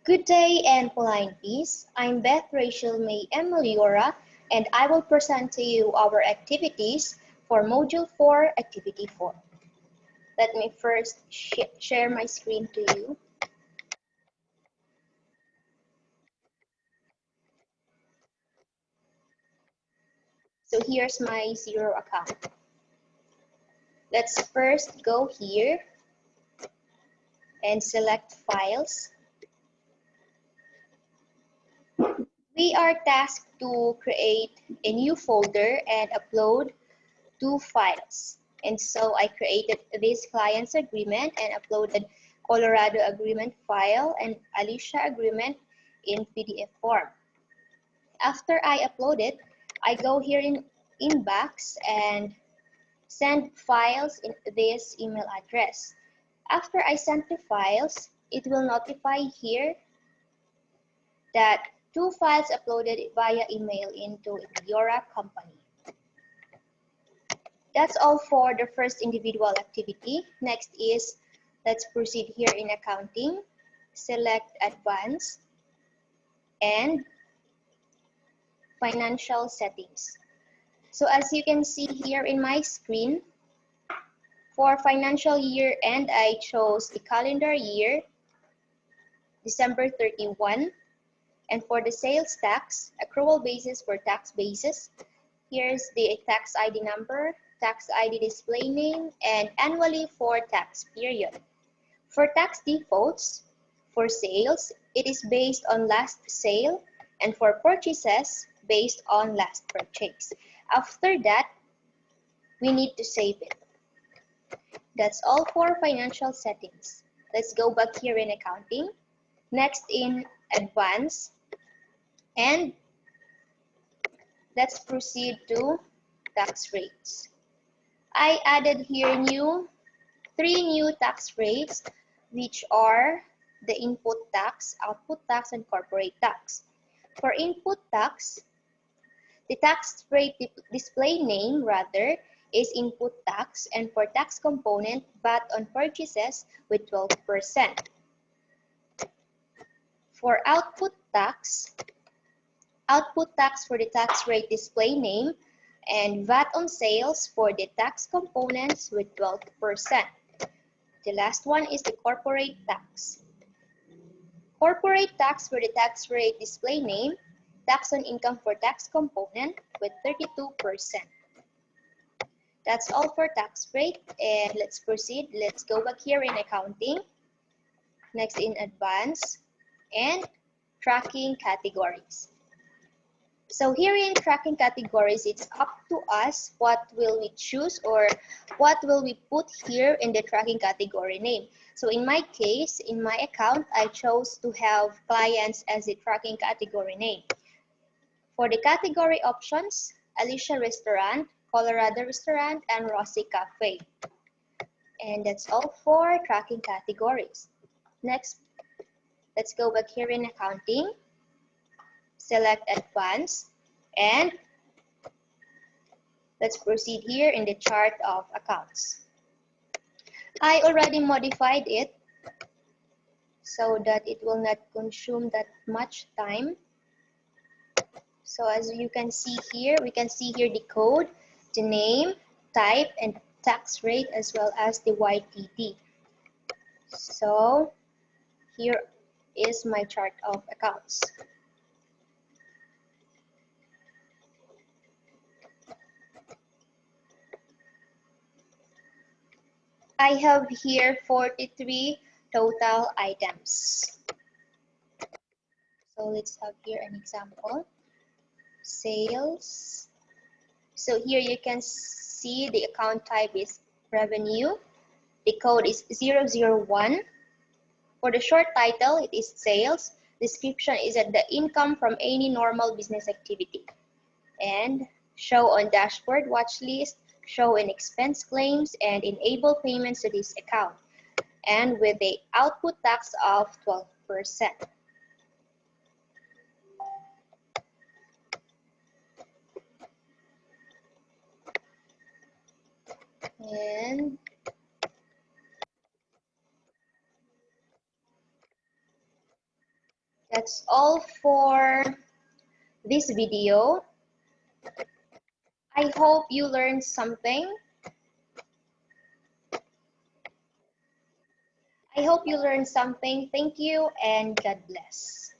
Good day and polite peace. I'm Beth Rachel May Emiliora, and I will present to you our activities for Module 4, Activity 4. Let me first share my screen to you. So here's my Xero account. Let's first go here and select Files. We are tasked to create a new folder and upload 2 files. And so I created this client's agreement and uploaded Colorado agreement file and Alicia agreement in PDF form. After I upload it, I go here in Inbox and send files in this email address. After I send the files, it will notify here that 2 files uploaded via email into Emiliora company. That's all for the first individual activity. Next is, let's proceed here in accounting. Select advanced and financial settings. So as you can see here in my screen, for financial year end, I chose the calendar year, December 31. And for the sales tax, accrual basis for tax basis, here's the tax ID number, tax ID display name, and annually for tax period. For tax defaults, for sales, it is based on last sale, and for purchases, based on last purchase. After that, we need to save it. That's all for financial settings. Let's go back here in accounting. Next in advance, and let's proceed to tax rates. I added here 3 new tax rates, which are the input tax, output tax, and corporate tax. For input tax, the tax rate display name rather is input tax, and for tax component, VAT on purchases with 12%. For output tax for the tax rate display name, and VAT on sales for the tax components with 12%. The last one is the corporate tax. Corporate tax for the tax rate display name, tax on income for tax component with 32%. That's all for tax rate, and let's proceed. Let's go back here in accounting. Next in advance and tracking categories. So here in tracking categories, it's up to us what will we choose or what will we put here in the tracking category name. So in my case, in my account, I chose to have clients as the tracking category name. For the category options, Alicia Restaurant, Colorado Restaurant, and Rossi Cafe. And that's all for tracking categories. Next, let's go back here in accounting. Select advanced, and let's proceed here in the chart of accounts. I already modified it so that it will not consume that much time. So as you can see here, we can see here the code, the name, type, and tax rate, as well as the YTD. So here is my chart of accounts. I have here 43 total items. So let's have here an example. Sales. So here you can see the account type is revenue. The code is 001. For the short title, it is sales. Description is at the income from any normal business activity. And show on dashboard watch list, show in expense claims, and enable payments to this account, and with the output tax of 12%. And That's all for this video. I hope you learned something. Thank you and God bless.